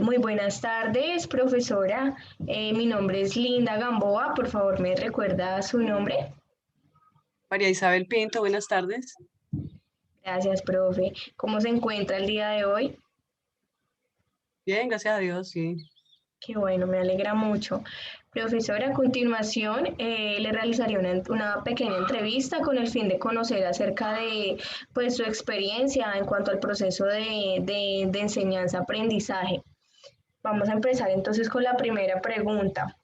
Muy buenas tardes, profesora. Mi nombre es Linda Gamboa. Por favor, ¿me recuerda su nombre? María Isabel Pinto, buenas tardes. Gracias, profe. ¿Cómo se encuentra el día de hoy? Bien, gracias a Dios, sí. Qué bueno, me alegra mucho. Profesora, a continuación le realizaría una pequeña entrevista con el fin de conocer acerca de pues, su experiencia en cuanto al proceso de enseñanza-aprendizaje. Vamos a empezar entonces con la primera pregunta.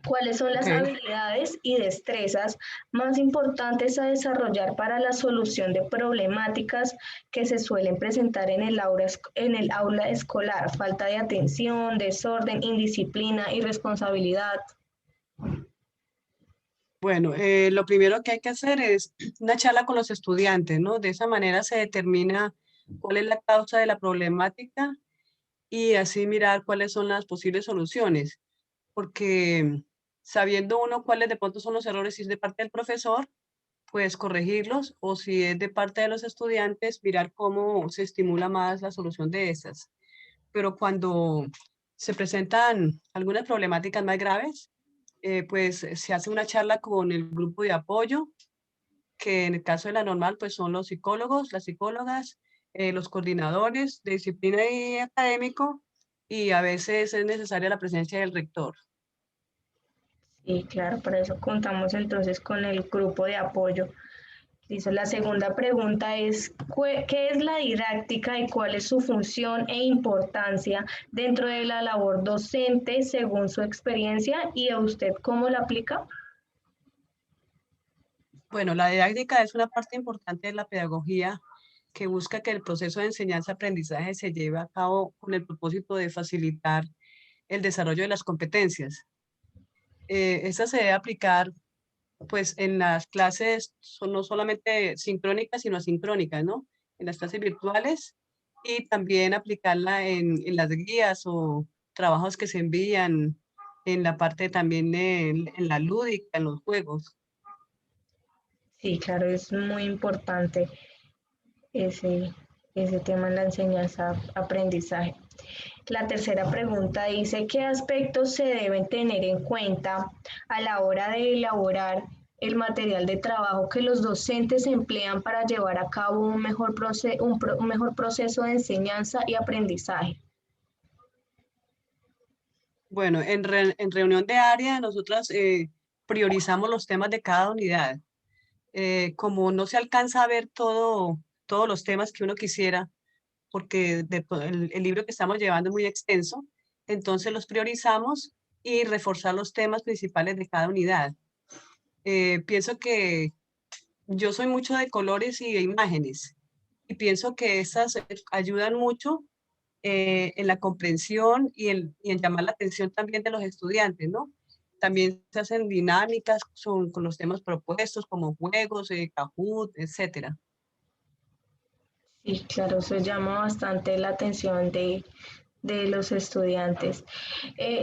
¿Cuáles son las Ok. habilidades y destrezas más importantes a desarrollar para la solución de problemáticas que se suelen presentar en el aula escolar? Falta de atención, desorden, indisciplina, irresponsabilidad. Bueno, lo primero que hay que hacer es una charla con los estudiantes, ¿no? De esa manera se determina cuál es la causa de la problemática y así mirar cuáles son las posibles soluciones. Porque sabiendo uno cuáles de pronto son los errores, si es de parte del profesor, pues corregirlos, o si es de parte de los estudiantes, mirar cómo se estimula más la solución de esas. Pero cuando se presentan algunas problemáticas más graves, pues se hace una charla con el grupo de apoyo, que en el caso de la normal, pues son los psicólogos, las psicólogas, los coordinadores de disciplina y académico, y a veces es necesaria la presencia del rector. Y claro, para eso contamos entonces con el grupo de apoyo. Dice, la segunda pregunta es, ¿qué es la didáctica y cuál es su función e importancia dentro de la labor docente según su experiencia y a usted cómo la aplica? Bueno, la didáctica es una parte importante de la pedagogía que busca que el proceso de enseñanza-aprendizaje se lleve a cabo con el propósito de facilitar el desarrollo de las competencias. Esta se debe aplicar pues en las clases son no solamente sincrónicas, sino asincrónicas, ¿no? En las clases virtuales y también aplicarla en las guías o trabajos que se envían en la parte también en la lúdica, en los juegos. Sí, claro, es muy importante ese, ese tema en la enseñanza-aprendizaje. La tercera pregunta dice, ¿qué aspectos se deben tener en cuenta a la hora de elaborar el material de trabajo que los docentes emplean para llevar a cabo un mejor proceso de enseñanza y aprendizaje? Bueno, en reunión de área nosotras priorizamos los temas de cada unidad. Como no se alcanza a ver todos los temas que uno quisiera, porque el libro que estamos llevando es muy extenso, entonces los priorizamos y reforzar los temas principales de cada unidad. Pienso que yo soy mucho de colores y de imágenes y pienso que esas ayudan mucho en la comprensión y en llamar la atención también de los estudiantes, ¿no? También se hacen dinámicas con los temas propuestos como juegos, Kahoot, etcétera. Sí, claro, eso llama bastante la atención de los estudiantes.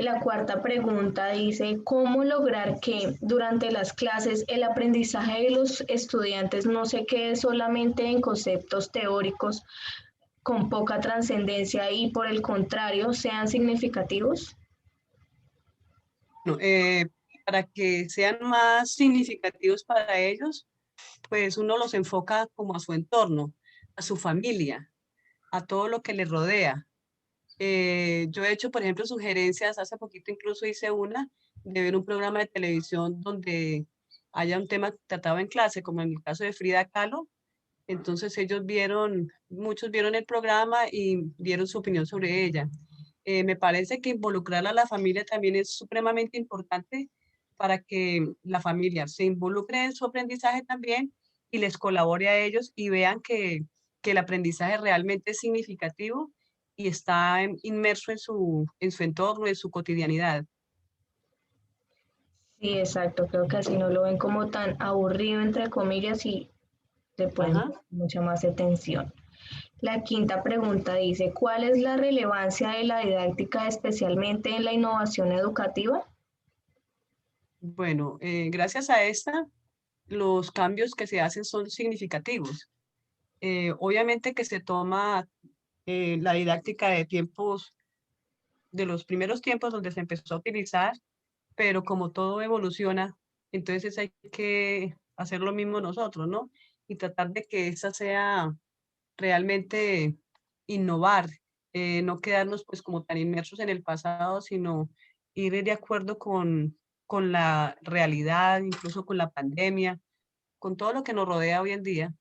La cuarta pregunta dice, ¿cómo lograr que durante las clases el aprendizaje de los estudiantes no se quede solamente en conceptos teóricos con poca trascendencia y por el contrario sean significativos? Bueno, para que sean más significativos para ellos, pues uno los enfoca como a su entorno, a su familia, a todo lo que les rodea. Yo he hecho, por ejemplo, sugerencias, hace poquito incluso hice una de ver un programa de televisión donde haya un tema tratado en clase, como en el caso de Frida Kahlo. Entonces ellos vieron, muchos vieron el programa y dieron su opinión sobre ella. Me parece que involucrar a la familia también es supremamente importante para que la familia se involucre en su aprendizaje también y les colabore a ellos y vean que el aprendizaje realmente es significativo y está inmerso en su entorno, en su cotidianidad. Sí, exacto, creo que así no lo ven como tan aburrido, entre comillas, y le pueden Ajá. dar mucha más atención. La quinta pregunta dice, ¿cuál es la relevancia de la didáctica especialmente en la innovación educativa? Bueno, gracias a esta. los cambios que se hacen son significativos. Obviamente que se toma la didáctica de tiempos, de los primeros tiempos donde se empezó a utilizar, pero como todo evoluciona, entonces hay que hacer lo mismo nosotros, ¿no? Y tratar de que esa sea realmente innovar, no quedarnos pues como tan inmersos en el pasado, sino ir de acuerdo con la realidad, incluso con la pandemia, con todo lo que nos rodea hoy en día.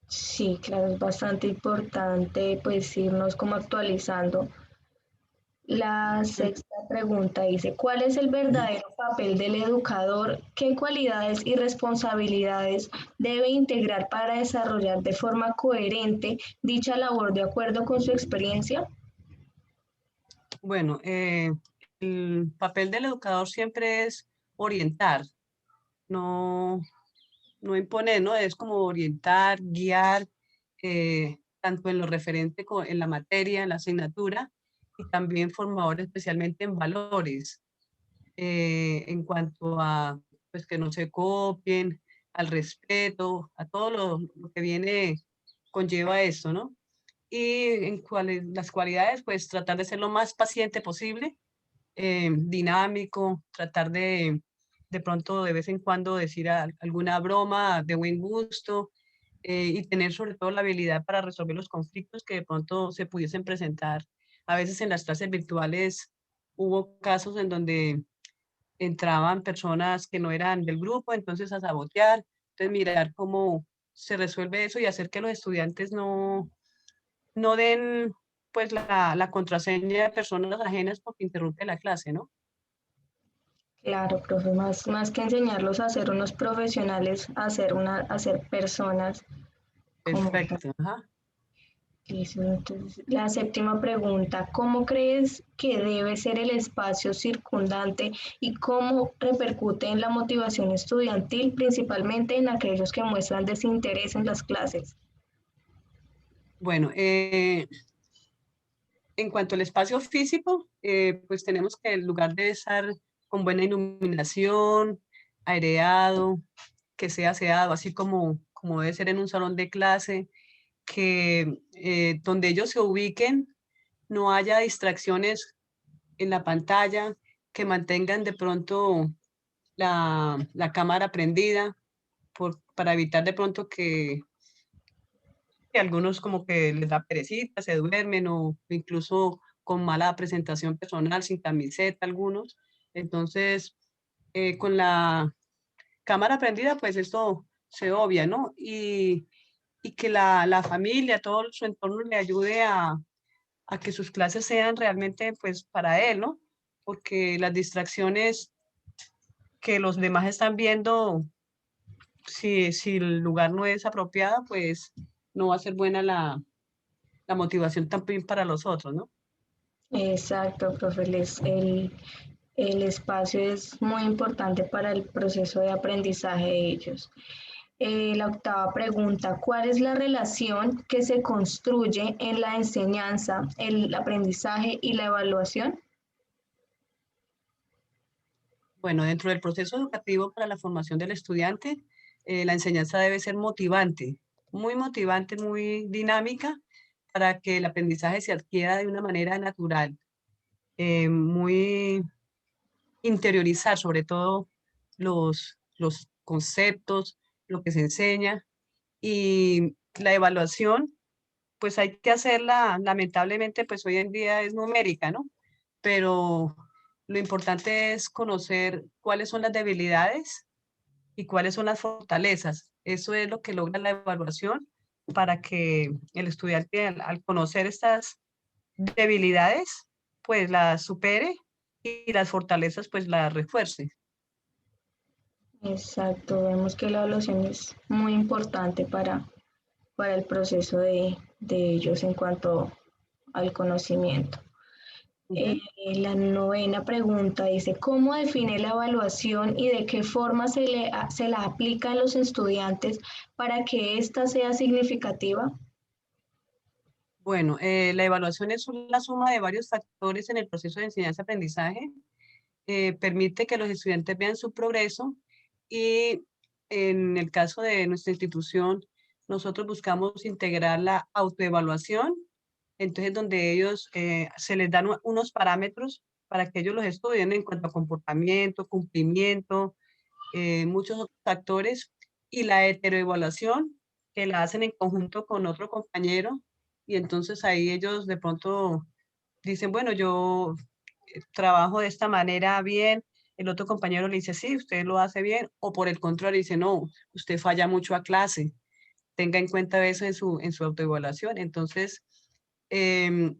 Sí, claro, es bastante importante pues irnos como actualizando. La sexta pregunta dice, ¿cuál es el verdadero papel del educador? ¿Qué cualidades y responsabilidades debe integrar para desarrollar de forma coherente dicha labor de acuerdo con su experiencia? Bueno, el papel del educador siempre es orientar, no, no imponer, ¿no? Es como orientar, guiar, tanto en lo referente en la materia, en la asignatura, y también formador especialmente en valores, en cuanto a pues, que no se copien, al respeto, a todo lo que viene, conlleva esto, ¿no? Y en las cualidades, pues tratar de ser lo más paciente posible, dinámico, tratar de pronto de vez en cuando decir alguna broma de buen gusto, y tener sobre todo la habilidad para resolver los conflictos que de pronto se pudiesen presentar. A veces en las clases virtuales hubo casos en donde entraban personas que no eran del grupo, entonces a sabotear, entonces mirar cómo se resuelve eso y hacer que los estudiantes no den pues la contraseña de personas ajenas porque interrumpe la clase, ¿no? Claro, profe, más que enseñarlos a ser unos profesionales, a ser personas como tal. Perfecto, ajá. Listo, entonces, la séptima pregunta, ¿cómo crees que debe ser el espacio circundante y cómo repercute en la motivación estudiantil, principalmente en aquellos que muestran desinterés en las clases? Bueno, en cuanto al espacio físico, pues tenemos que el lugar debe estar con buena iluminación, aireado, que sea aseado, así como debe ser en un salón de clase, que donde ellos se ubiquen no haya distracciones en la pantalla, que mantengan de pronto la cámara prendida para evitar de pronto que algunos como que les da perecita, se duermen o incluso con mala presentación personal, sin camiseta algunos. Entonces, con la cámara prendida, pues esto se obvia, ¿no? Y que la familia, todo su entorno le ayude a que sus clases sean realmente pues para él, ¿no? Porque las distracciones que los demás están viendo, si el lugar no es apropiado, pues no va a ser buena la motivación también para los otros, ¿no? Exacto, profe, el espacio es muy importante para el proceso de aprendizaje de ellos. La octava pregunta, ¿cuál es la relación que se construye en la enseñanza, el aprendizaje y la evaluación? Bueno, dentro del proceso educativo para la formación del estudiante, la enseñanza debe ser motivante, muy dinámica para que el aprendizaje se adquiera de una manera natural, muy interiorizar sobre todo los conceptos, lo que se enseña y la evaluación, pues hay que hacerla, lamentablemente, pues hoy en día es numérica, ¿no? Pero lo importante es conocer cuáles son las debilidades y cuáles son las fortalezas. Eso es lo que logra la evaluación para que el estudiante al conocer estas debilidades, pues las supere y las fortalezas pues las refuerce. Exacto, vemos que la evaluación es muy importante para el proceso de ellos en cuanto al conocimiento. Ujú. La novena pregunta dice, ¿cómo define la evaluación y de qué forma se la aplica a los estudiantes para que ésta sea significativa? Bueno, la evaluación es la suma de varios factores en el proceso de enseñanza-aprendizaje. Permite que los estudiantes vean su progreso y en el caso de nuestra institución, nosotros buscamos integrar la autoevaluación, entonces donde ellos se les dan unos parámetros para que ellos los estudien en cuanto a comportamiento, cumplimiento, muchos otros factores, y la heteroevaluación, que la hacen en conjunto con otro compañero, y entonces ahí ellos de pronto dicen, bueno, yo trabajo de esta manera bien, el otro compañero le dice, sí, usted lo hace bien, o por el contrario dice, no, usted falla mucho a clase, tenga en cuenta eso en su autoevaluación. Entonces, em,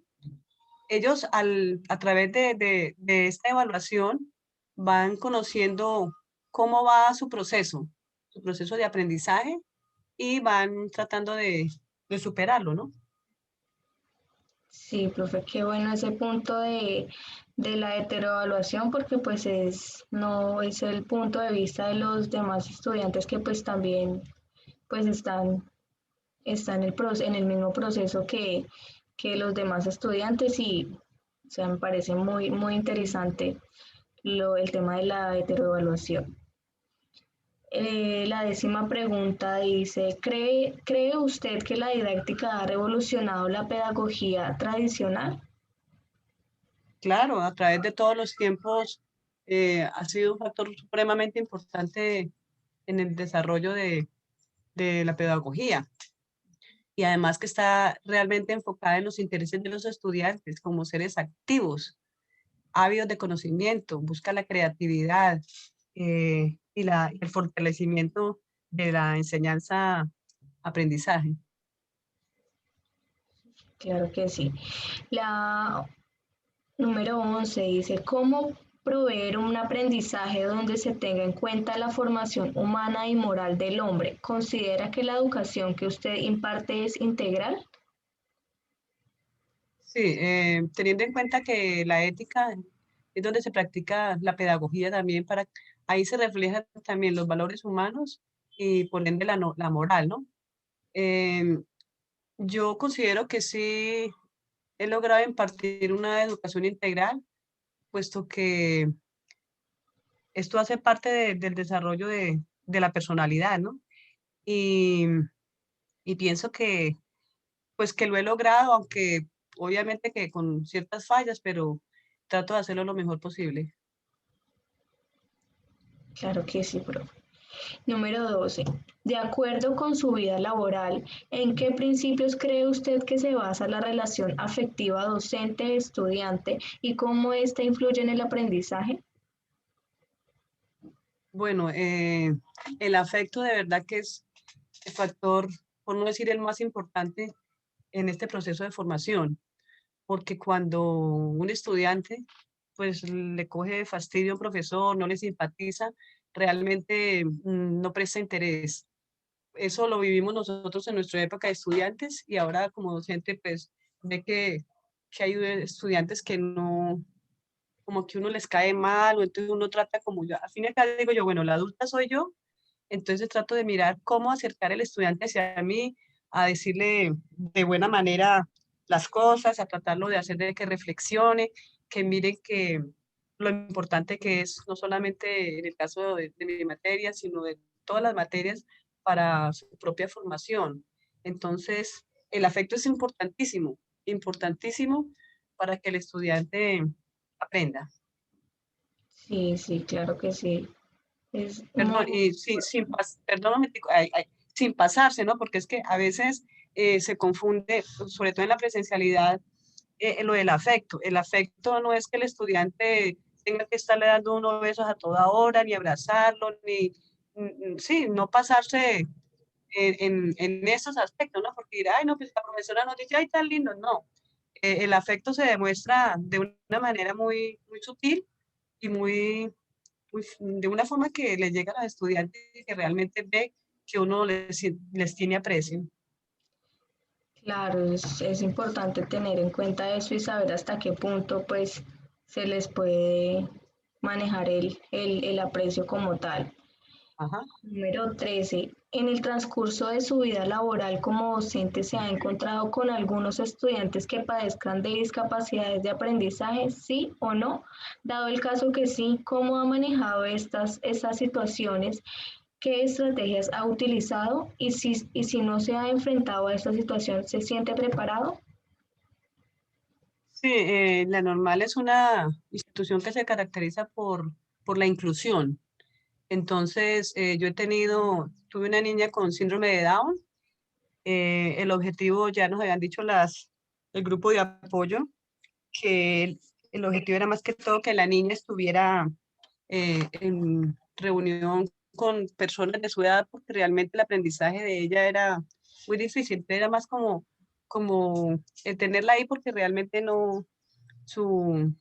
ellos a través de esta evaluación van conociendo cómo va su proceso de aprendizaje, y van tratando de superarlo, ¿no? Sí, profe, qué bueno ese punto de la heteroevaluación porque pues no es el punto de vista de los demás estudiantes que pues también pues están en el mismo proceso que los demás estudiantes y o sea, me parece muy interesante el tema de la heteroevaluación. La 10ª pregunta dice, ¿cree usted que la didáctica ha revolucionado la pedagogía tradicional? Claro, a través de todos los tiempos ha sido un factor supremamente importante en el desarrollo de la pedagogía, y además que está realmente enfocada en los intereses de los estudiantes como seres activos, ávidos de conocimiento, busca la creatividad y el fortalecimiento de la enseñanza-aprendizaje. Claro que sí. La número 11 dice, ¿cómo proveer un aprendizaje donde se tenga en cuenta la formación humana y moral del hombre? ¿Considera que la educación que usted imparte es integral? Sí, teniendo en cuenta que la ética es donde se practica la pedagogía también, ahí se reflejan también los valores humanos y por ende la moral, ¿no? Em, yo considero que sí he logrado impartir una educación integral, puesto que esto hace parte del desarrollo de la personalidad, ¿no? Y, y pienso que, pues que lo he logrado, aunque obviamente que con ciertas fallas, pero trato de hacerlo lo mejor posible. Claro que sí, profe. Número 12. De acuerdo con su vida laboral, ¿en qué principios cree usted que se basa la relación afectiva docente-estudiante y cómo ésta influye en el aprendizaje? Bueno, el afecto de verdad que es el factor, por no decir el más importante, en este proceso de formación, porque cuando un estudiante pues le coge fastidio a un profesor, no le simpatiza, realmente no presta interés. Eso lo vivimos nosotros en nuestra época de estudiantes, y ahora como docente pues ve que hay estudiantes que no, como que uno les cae mal, o entonces uno trata como yo, al fin y al cabo digo yo, bueno, la adulta soy yo, entonces trato de mirar cómo acercar al estudiante hacia mí, a decirle de buena manera las cosas, a tratarlo de hacer de que reflexione, que miren que lo importante que es, no solamente en el caso de mi materia, sino de todas las materias para su propia formación. Entonces, el afecto es importantísimo, importantísimo para que el estudiante aprenda. Sí, sí, claro que sí. Es muy, Perdón, y perdón, un momentico, sin pasarse, ¿no? Porque es que a veces se confunde, sobre todo en la presencialidad, lo del afecto. El afecto no es que el estudiante tenga que estarle dando unos besos a toda hora, ni abrazarlo, ni, sí, no pasarse en esos aspectos, ¿no? Porque dirá, ay, no, pues la profesora nos dice, ay, tan lindo. No, el afecto se demuestra de una manera muy sutil y de una forma que les llega a los estudiantes y que realmente ve que uno les tiene aprecio. claro, es importante tener en cuenta eso y saber hasta qué punto pues se les puede manejar el aprecio como tal. Ajá. Número 13. En el transcurso de su vida laboral como docente, ¿se ha encontrado con algunos estudiantes que padezcan de discapacidades de aprendizaje, sí o no? Dado el caso que sí, ¿cómo ha manejado estas situaciones ¿Qué estrategias ha utilizado? Y si no se ha enfrentado a esta situación, ¿se siente preparado? Sí, la Normal es una institución que se caracteriza por la inclusión. Entonces, yo tuve una niña con síndrome de Down. El objetivo, ya nos habían dicho el grupo de apoyo, que el objetivo era más que todo que la niña estuviera en reunión con personas de su edad, porque realmente el aprendizaje de ella era muy difícil. Era más como tenerla ahí porque realmente no, su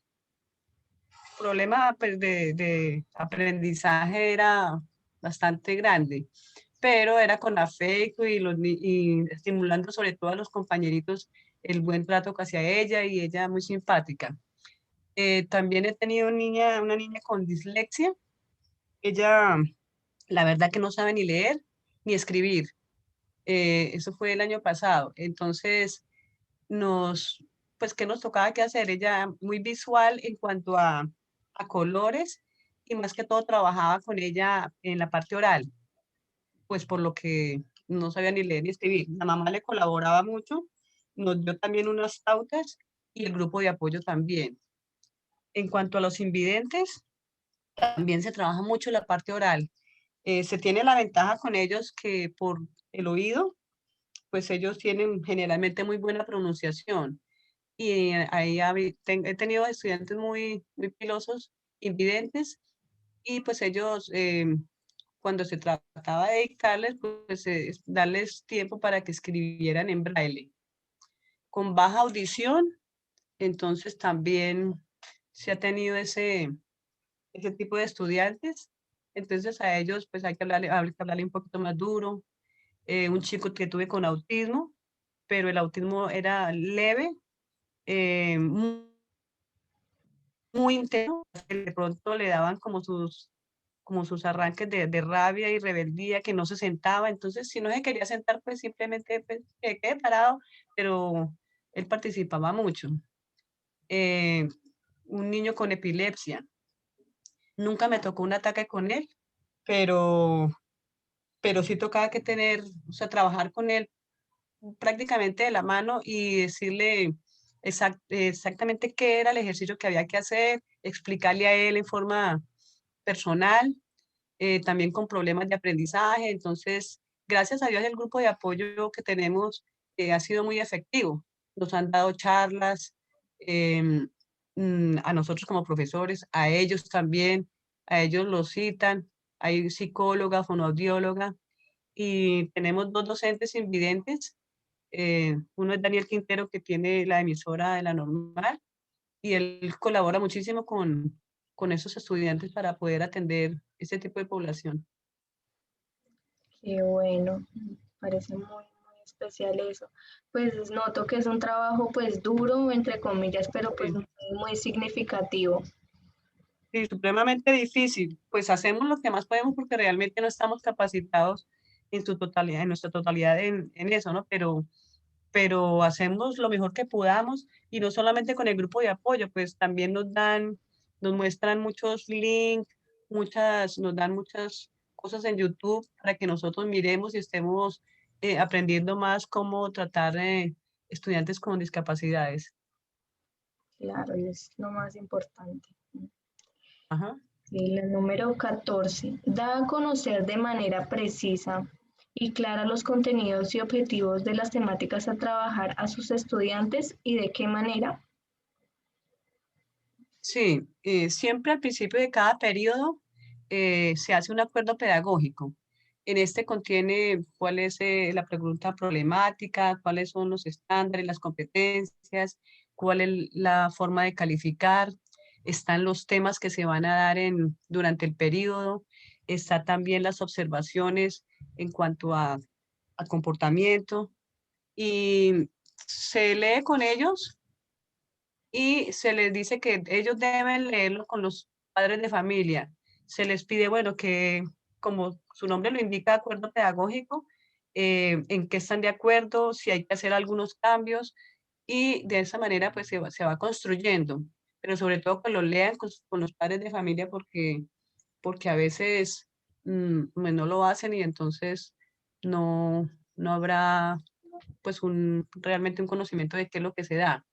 problema pues, de aprendizaje era bastante grande, pero era con afecto y estimulando sobre todo a los compañeritos el buen trato hacia ella y ella muy simpática. También he tenido una niña con dislexia. Ella, la verdad que no sabe ni leer ni escribir. Eso fue el año pasado. Entonces, pues, ¿qué nos tocaba que hacer? Ella muy visual en cuanto a colores y más que todo trabajaba con ella en la parte oral, pues por lo que no sabía ni leer ni escribir. La mamá le colaboraba mucho, nos dio también unas pautas y el grupo de apoyo también. En cuanto a los invidentes, también se trabaja mucho la parte oral. Se tiene la ventaja con ellos que por el oído, pues ellos tienen generalmente muy buena pronunciación. Y ahí he tenido estudiantes muy pilosos, invidentes, y pues ellos, cuando se trataba de dictarles, pues darles tiempo para que escribieran en braille. Con baja audición, entonces también se ha tenido ese tipo de estudiantes. Entonces a ellos pues hay que hablarle un poquito más duro. Un chico que tuve con autismo, pero el autismo era leve, muy intenso, que de pronto le daban como sus arranques de rabia y rebeldía, que no se sentaba. Entonces, si no se quería sentar, pues simplemente pues, que quede parado, pero él participaba mucho. Eh, un niño con epilepsia. Nunca me tocó un ataque con él, pero, pero sí tocaba que o sea, trabajar con él prácticamente de la mano y decirle exactamente qué era el ejercicio que había que hacer, explicarle a él en forma personal, también con problemas de aprendizaje. Entonces, gracias a Dios, el grupo de apoyo que tenemos ha sido muy efectivo. Nos han dado charlas em, a nosotros como profesores, a ellos también, a ellos los citan, hay psicóloga, fonoaudióloga, y tenemos dos docentes invidentes. Uno es Daniel Quintero, que tiene la emisora de La Normal, y él colabora muchísimo con esos estudiantes para poder atender este tipo de población. Qué bueno, parece muy especial eso. Pues noto que es un trabajo pues duro, entre comillas, pero pues Sí, muy significativo. sí, supremamente difícil. Pues hacemos lo que más podemos porque realmente no estamos capacitados en su totalidad, en nuestra totalidad en eso, ¿no? Pero hacemos lo mejor que podamos y no solamente con el grupo de apoyo, pues también nos muestran muchos links, nos dan muchas cosas en YouTube para que nosotros miremos y estemos aprendiendo más cómo tratar estudiantes con discapacidades. Claro, y es lo más importante. Ajá. Sí, la número 14. Da a conocer de manera precisa y clara los contenidos y objetivos de las temáticas a trabajar a sus estudiantes y de qué manera. Sí, siempre al principio de cada periodo se hace un acuerdo pedagógico. En este contiene cuál es la pregunta problemática, cuáles son los estándares, las competencias, cuál es la forma de calificar, están los temas que se van a dar durante el periodo, está también las observaciones en cuanto a comportamiento y se lee con ellos y se les dice que ellos deben leerlo con los padres de familia. Se les pide, bueno, que como su nombre lo indica, acuerdo pedagógico, en qué están de acuerdo, si hay que hacer algunos cambios y de esa manera pues se va construyendo, pero sobre todo que lo lean con los padres de familia porque a veces pues, no lo hacen y entonces no habrá pues realmente un conocimiento de qué es lo que se da.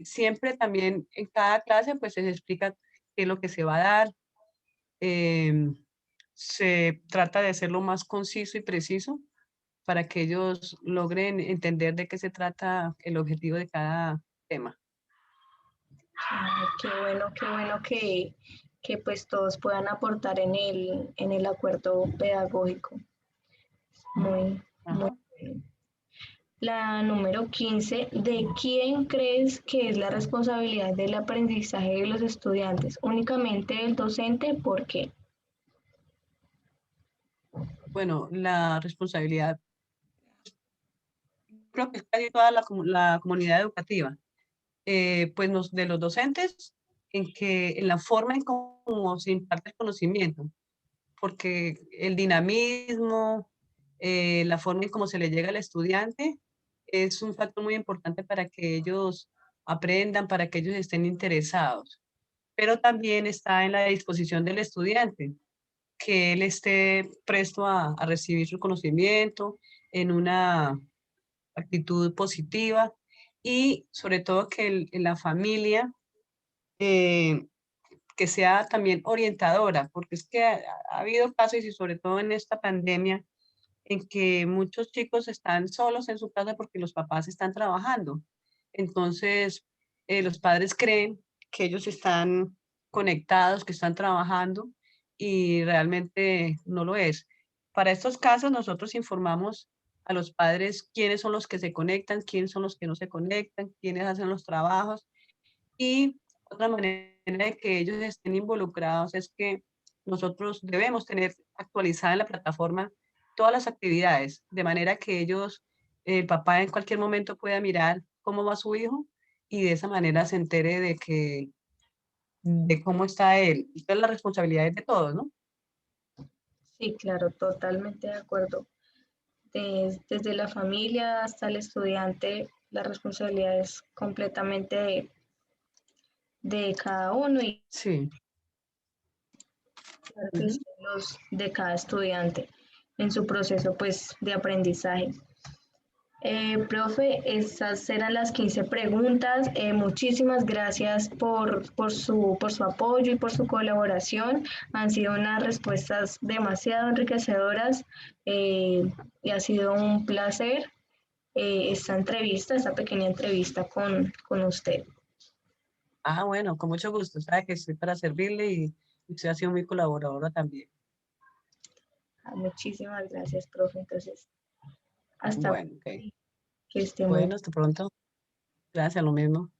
Siempre también en cada clase pues se les explica qué es lo que se va a dar. em, Se trata de hacerlo más conciso y preciso para que ellos logren entender de qué se trata el objetivo de cada tema. Ay, qué bueno que pues todos puedan aportar en el acuerdo pedagógico. Muy, muy Ajá. bien. La número 15, ¿de quién crees que es la responsabilidad del aprendizaje de los estudiantes? ¿Únicamente del docente? ¿Por qué? Bueno, la responsabilidad, creo que es casi toda la comunidad educativa, pues de los docentes, en la forma en cómo se imparte el conocimiento, porque el dinamismo, la forma en cómo se le llega al estudiante es un factor muy importante para que ellos aprendan, para que ellos estén interesados. Pero también está en la disposición del estudiante, que él esté presto a recibir su conocimiento en una actitud positiva y sobre todo que en la familia eh, que sea también orientadora, porque es que ha habido casos y sobre todo en esta pandemia en que muchos chicos están solos en su casa porque los papás están trabajando. Entonces, los padres creen que ellos están conectados, que están trabajando y realmente no lo es. Para estos casos, nosotros informamos a los padres quiénes son los que se conectan, quiénes son los que no se conectan, quiénes hacen los trabajos. Y otra manera de que ellos estén involucrados es que nosotros debemos tener actualizada en la plataforma todas las actividades, de manera que ellos, el papá en cualquier momento pueda mirar cómo va su hijo y de esa manera se entere de cómo está él. Esta es la responsabilidad de todos, ¿no? Sí, claro, totalmente de acuerdo. Desde la familia hasta el estudiante, la responsabilidad es completamente de cada uno y Sí. claro que sí, Ujú. de cada estudiante en su proceso pues de aprendizaje. Profe, esas eran las 15 preguntas. Muchísimas gracias por su apoyo y por su colaboración. Han sido unas respuestas demasiado enriquecedoras y ha sido un placer esta entrevista, esta pequeña entrevista con usted. Ah, bueno, con mucho gusto. Sabe que estoy para servirle y usted ha sido muy colaboradora también. Muchísimas gracias, profe. Entonces, hasta Bueno, ok. que esté muy Bueno, hasta pronto. Gracias, lo mismo.